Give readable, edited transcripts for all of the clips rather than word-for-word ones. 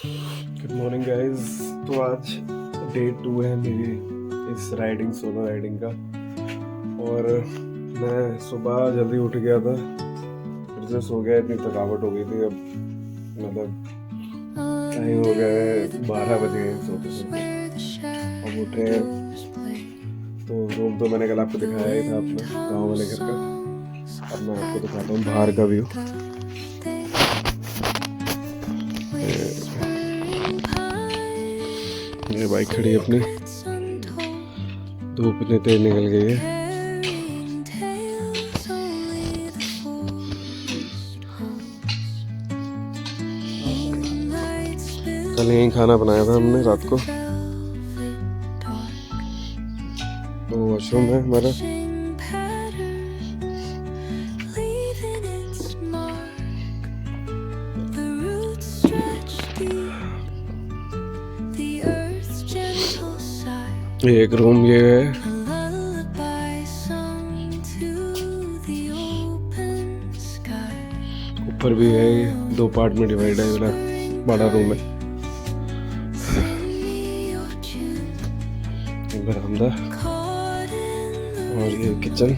Good morning guys. तो आज day 2 है मेरी इस राइडिंग, सोलो राइडिंग का। और मैं सुबह जल्दी उठ गया था, फिर से सो गया। इतनी थकावट हो गई थी। अब मतलब टाइम हो गया है 12 बज गए सोते सोते। अब उठे तो रूम तो मैंने कल आपको दिखाया ही था, अपना गाँव वाले घर का। अब मैं आपको दिखाता हूँ बाहर का व्यू। ये बाइक खड़ी है अपनी, धूप इतनी तेज निकल गई है। कल यहीं खाना बनाया था हमने रात को। तो वॉशरूम है हमारा। ये एक रूम ये है। ऊपर भी है, ये 2 पार्ट में डिवाइड है, मेरा बड़ा रूम है। बरामदा और ये किचन।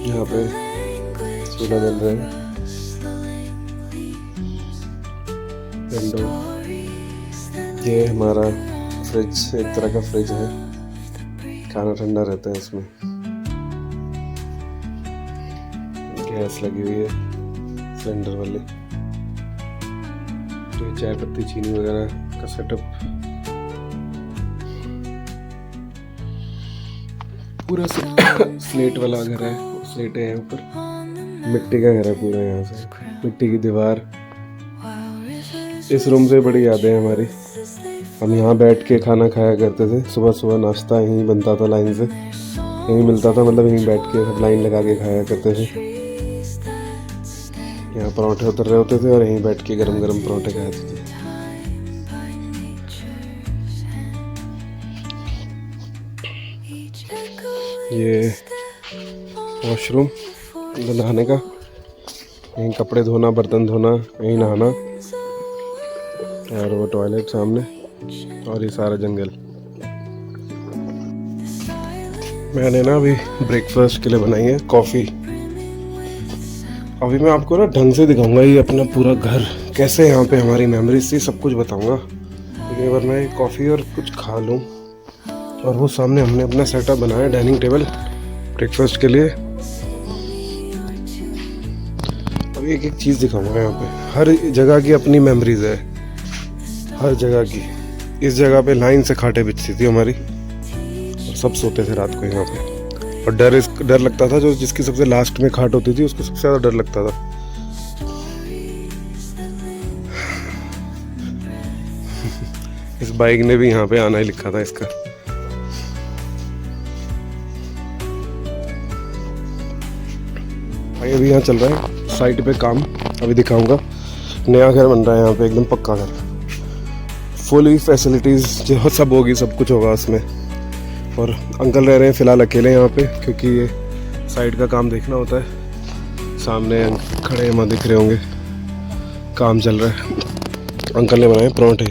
यहाँ पे चूल्हा जल रहा है। विंडो, ये हमारा फ्रिज, एक तरह का फ्रिज है, खाना ठंडा रहता है इसमें। गैस लगी हुई है सिलेंडर वाली। तो ये चाय पत्ती चीनी वगैरह का सेटअप। पूरा स्लेट वाला घर है, स्लेटें हैं ऊपर। मिट्टी का घर है पूरा, यहाँ से मिट्टी की दीवार। इस रूम से बड़ी यादें हैं हमारी। हम यहाँ बैठ के खाना खाया करते थे। सुबह सुबह नाश्ता यहीं बनता था, लाइन से यहीं मिलता था। मतलब यहीं बैठ के सब लाइन लगा के खाया करते थे। यहाँ पराठे उतर रहे होते थे और यहीं बैठ के गरम गरम पराठे खाते थे। ये वॉशरूम नहाने का, यहीं कपड़े धोना, बर्तन धोना, यहीं नहाना। और वो टॉयलेट सामने, और ये सारा जंगल। मैंने ना अभी ब्रेकफास्ट के लिए बनाई है कॉफ़ी। अभी मैं आपको ना ढंग से दिखाऊंगा ये अपना पूरा घर कैसे, यहाँ पे हमारी मेमोरीज थी, सब कुछ बताऊंगा। लेकिन बार मैं कॉफ़ी और कुछ खा लूँ। और वो सामने हमने अपना सेटअप बनाया, डाइनिंग टेबल ब्रेकफास्ट के लिए। अब एक एक चीज़ दिखाऊंगा यहाँ पे। हर जगह की अपनी मेमोरीज है, हर जगह की। इस जगह पे लाइन से खाटें बिछती थी हमारी, और सब सोते थे रात को यहाँ पे। और डर लगता था, जो जिसकी सबसे लास्ट में खाट होती थी उसको सबसे ज़्यादा डर लगता था। इस बाइक ने भी यहाँ पे आना ही लिखा था इसका। भाई अभी यहाँ चल रहा है साइट पे काम, अभी दिखाऊंगा। नया घर बन रहा है यहाँ पे, एकदम पक्का घर, फुली फैसिलिटीज़ जो सब होगी, सब कुछ होगा उसमें। और अंकल रह रहे हैं फ़िलहाल अकेले यहाँ पे, क्योंकि ये साइड का काम देखना होता है। सामने खड़े वहाँ दिख रहे होंगे, काम चल रहा है। अंकल ने बनाए पराठे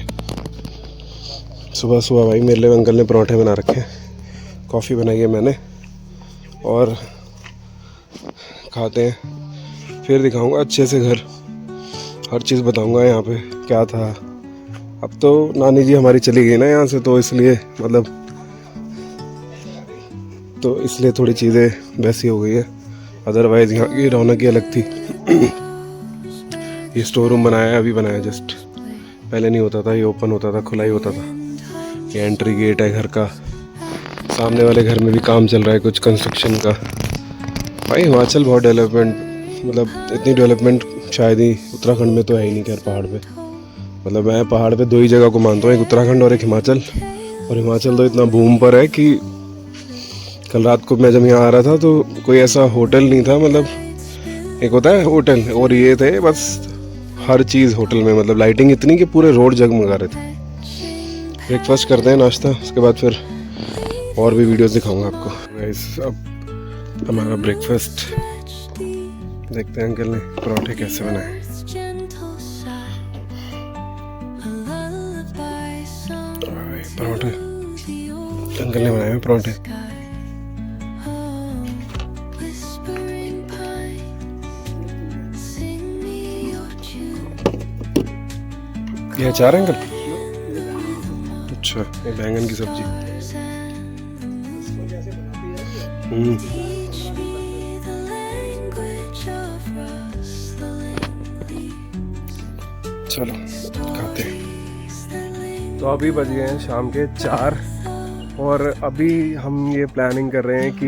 सुबह सुबह। भाई मेरे लिए अंकल ने पराठे बना रखे हैं। कॉफ़ी बनाई है मैंने, और खाते हैं। फिर दिखाऊंगा अच्छे से घर, हर चीज़ बताऊंगा यहाँ पे क्या था। अब तो नानी जी हमारी चली गई ना यहाँ से, तो इसलिए थोड़ी चीज़ें वैसी हो गई है। अदरवाइज़ यहाँ की रौनक ही अलग थी। ये स्टोर रूम बनाया है, अभी बनाया जस्ट। पहले नहीं होता था, ये ओपन होता था, खुला ही होता था। ये एंट्री गेट है घर का। सामने वाले घर में भी काम चल रहा है कुछ कंस्ट्रक्शन का। भाई हिमाचल बहुत डेवलपमेंट, मतलब इतनी डेवलपमेंट शायद ही उत्तराखंड में तो है ही नहीं। खैर पहाड़ पे, मतलब मैं पहाड़ पे 2 ही जगह को मानता हूँ, एक उत्तराखंड और एक हिमाचल। और हिमाचल तो इतना बूम पर है कि कल रात को मैं जब यहाँ आ रहा था तो कोई ऐसा होटल नहीं था। मतलब एक होता है होटल, और ये थे बस हर चीज़ होटल में। मतलब लाइटिंग इतनी कि पूरे रोड जगमगा रहे थे। ब्रेकफास्ट करते हैं, नाश्ता, उसके बाद फिर और भी वीडियोस दिखाऊंगा आपको। गाइस अब हमारा ब्रेकफास्ट देखते हैं अंकल ने पराठे कैसे बनाए। पराठे अंकल ने बनाए हैं पराठे। ये अचार है अंकल? अच्छा, ये बैंगन की सब्जी। चलो खाते हैं। तो अभी बज गए हैं शाम के 4 और अभी हम ये प्लानिंग कर रहे हैं कि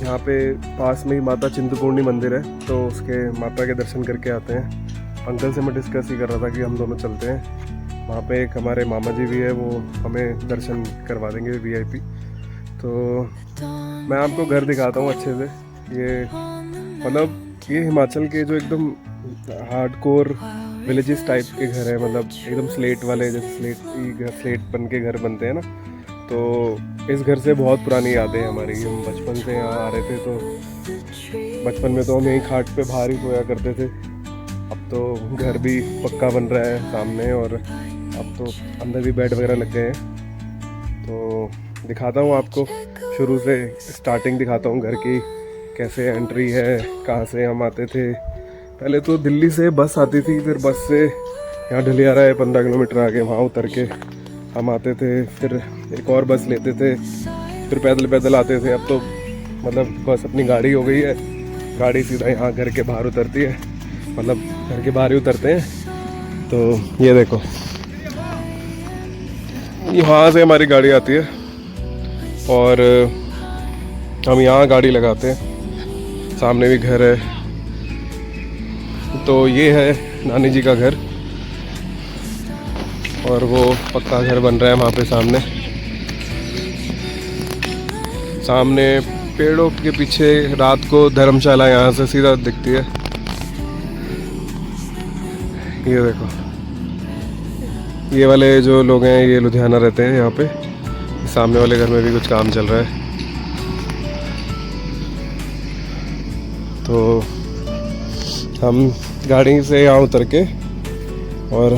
यहाँ पे पास में ही माता चिंतपूर्णी मंदिर है, तो उसके माता के दर्शन करके आते हैं। अंकल से मैं डिस्कस ही कर रहा था कि हम दोनों चलते हैं। वहाँ पे एक हमारे मामा जी भी है, वो हमें दर्शन करवा देंगे VIP। तो मैं आपको घर दिखाता हूँ अच्छे से। ये मतलब ये हिमाचल के जो एकदम हार्डकोर विलेजेस टाइप के घर है, मतलब एकदम स्लेट वाले, जैसे स्लेट बन के घर बनते हैं ना। तो इस घर से बहुत पुरानी यादें हैं हमारी। हम बचपन से यहाँ आ रहे थे, तो बचपन में तो हम यहीं खाट पे बाहर ही सोया करते थे। अब तो घर भी पक्का बन रहा है सामने, और अब तो अंदर भी बेड वगैरह लग गए हैं। तो दिखाता हूँ आपको, शुरू से स्टार्टिंग दिखाता हूँ घर की, कैसे एंट्री है, कहाँ से हम आते थे। पहले तो दिल्ली से बस आती थी, फिर बस से यहाँ ढलियारा है 15 किलोमीटर आगे, वहाँ उतर के हम आते थे। फिर एक और बस लेते थे, फिर पैदल पैदल आते थे। अब तो मतलब बस अपनी गाड़ी हो गई है, गाड़ी सीधा यहाँ घर के बाहर उतरती है, मतलब घर के बाहर ही उतरते हैं। तो ये देखो, यहाँ से हमारी गाड़ी आती है और हम यहाँ गाड़ी लगाते हैं। सामने भी घर है। तो ये है नानी जी का घर, और वो पक्का घर बन रहा है वहाँ पे सामने पेड़ों के पीछे रात को धर्मशाला यहाँ से सीधा दिखती है। ये देखो, ये वाले जो लोग हैं ये लुधियाना रहते हैं यहाँ पे। सामने वाले घर में भी कुछ काम चल रहा है। तो हम गाड़ी से यहाँ उतर के, और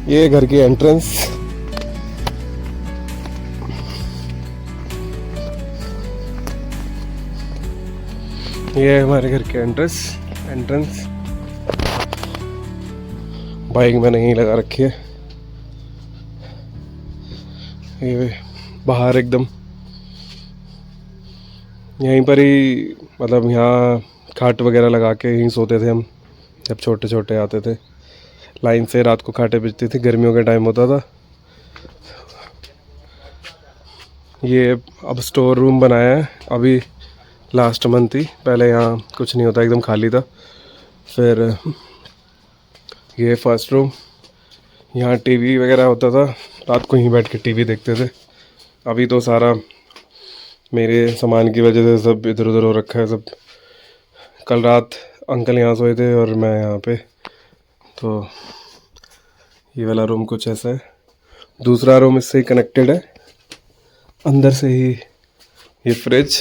ये घर की एंट्रेंस, ये है हमारे घर की एंट्रेंस। बाइक मैंने यहीं लगा रखी है। ये बाहर एकदम यहीं पर ही, मतलब यहाँ खाट वगैरह लगा के यहीं सोते थे हम जब छोटे छोटे आते थे। लाइन से रात को खाटें बिछती थी, गर्मियों का टाइम होता था। ये अब स्टोर रूम बनाया है अभी लास्ट मंथ ही। पहले यहाँ कुछ नहीं होता, एकदम खाली था। फिर ये फर्स्ट रूम, यहाँ टीवी वगैरह होता था, रात को यहीं बैठ के टीवी देखते थे। अभी तो सारा मेरे सामान की वजह से सब इधर उधर हो रखा है सब। कल रात अंकल यहाँ सोए थे और मैं यहाँ पे। तो ये वाला रूम कुछ ऐसा है। दूसरा रूम इससे ही कनेक्टेड है, अंदर से ही ये फ्रिज।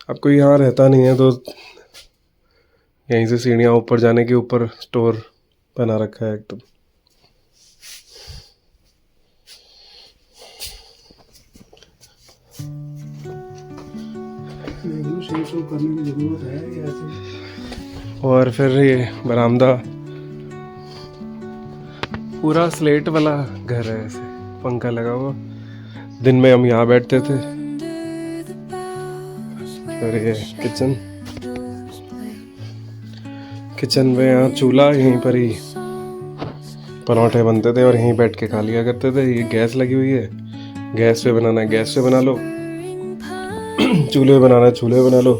अब कोई यहाँ रहता नहीं है, तो यहीं से सीढ़ियाँ ऊपर जाने के ऊपर स्टोर बना रखा है एकदम। करने की जरूरत है ऐसे। और फिर ये बरामदा पूरा स्लेट वाला घर है, ऐसे पंखा लगा हुआ। दिन में हम यहाँ बैठते थे। और ये किचन में यहाँ चूल्हा, यहीं पर ही पराठे बनते थे और यहीं बैठ के खा लिया करते थे। ये गैस लगी हुई है, गैस पे बनाना है गैस पे बना लो, चूल्हे पे बनाना है चूल्हे पे बना लो।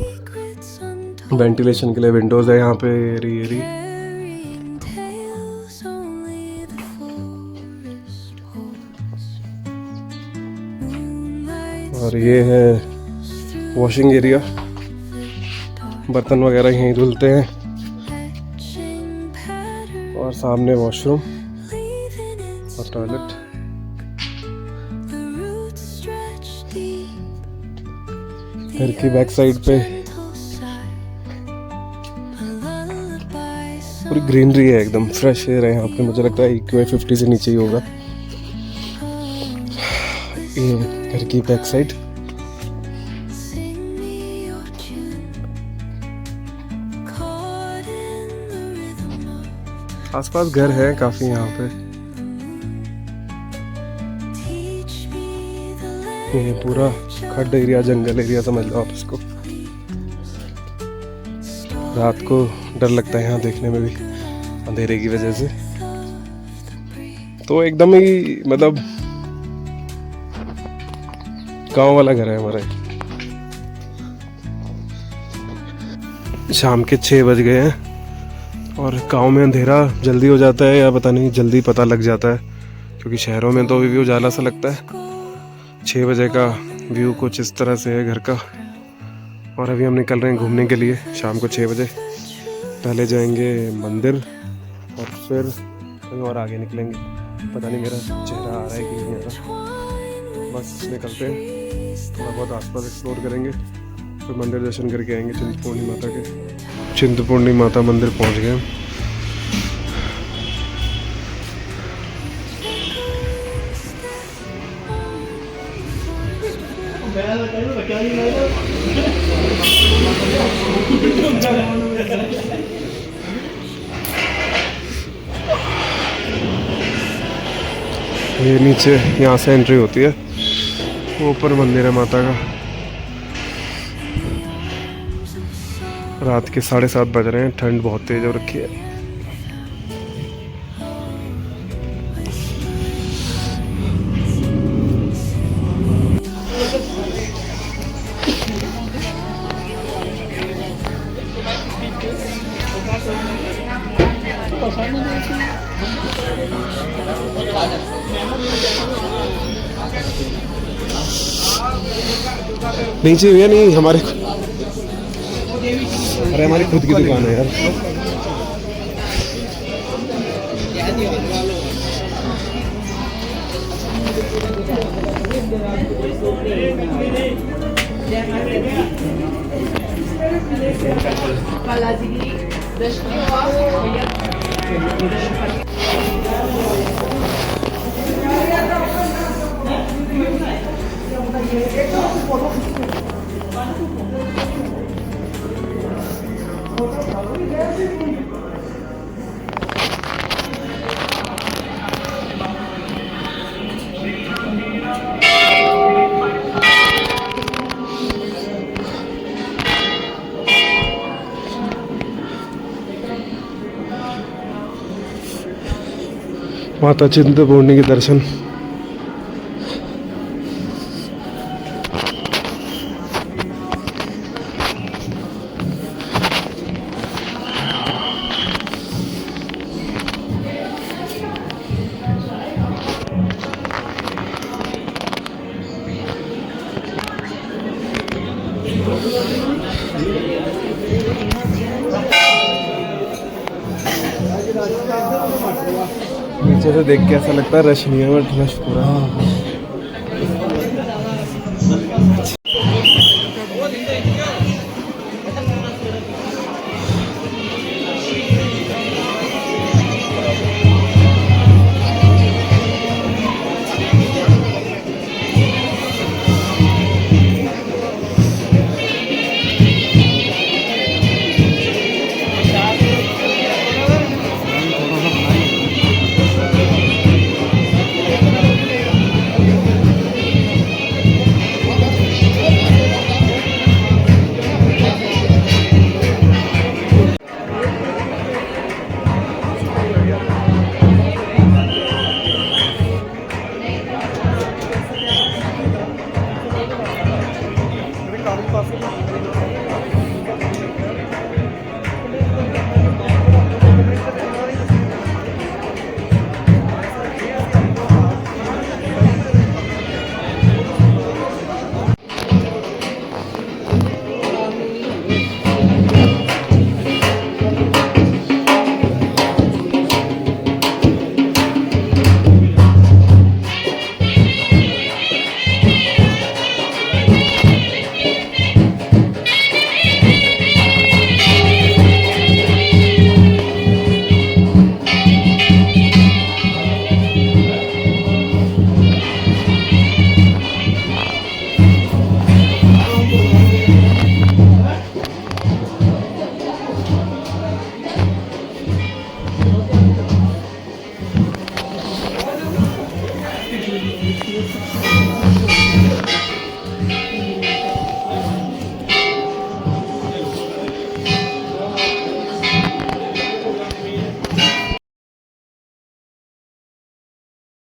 वेंटिलेशन के लिए विंडोज है यहाँ पे, एरी। और ये है वॉशिंग एरिया, बर्तन वगैरह यहीं धुलते हैं। और सामने वॉशरूम और टॉयलेट। घर की बैक साइड पे पूरी ग्रीनरी है, एकदम फ्रेश एयर है यहाँ पे। मुझे लगता है EQI 50 से नीचे ही होगा। ये घर की बैक साइड। आसपास घर है काफी यहाँ पे। ये पूरा खड्ड एरिया, जंगल एरिया समझ लो आप इसको। रात को डर लगता है यहाँ देखने में भी, अंधेरे की वजह से। तो एकदम ही मतलब गांव वाला घर है हमारा। शाम के 6 बज गए हैं और गांव में अंधेरा जल्दी हो जाता है या पता नहीं, जल्दी पता लग जाता है, क्योंकि शहरों में तो अभी भी उजाला सा लगता है। 6 बजे का व्यू कुछ इस तरह से है घर का। और अभी हम निकल रहे हैं घूमने के लिए शाम को 6 बजे। पहले जाएंगे मंदिर और फिर कहीं और आगे निकलेंगे। पता नहीं मेरा चेहरा आ रहा है कि नहीं आ रहा। बस निकलते हैं, थोड़ा बहुत आसपास एक्सप्लोर करेंगे, फिर मंदिर दर्शन करके आएंगे चिंतपूर्णी माता के। चिंतपूर्णी माता मंदिर पहुंच गए हम। ये नीचे यहाँ से एंट्री होती है, ऊपर मंदिर है माता का। रात के 7:30 बज रहे हैं, ठंड बहुत तेज हो रखी है। नीचे हुआ नहीं, हमारी खुद की दुकान है यार। माता चिंतपूर्णी के दर्शन। नीचे से देख के ऐसा लगता है रश नहीं है, बट रश पूरा।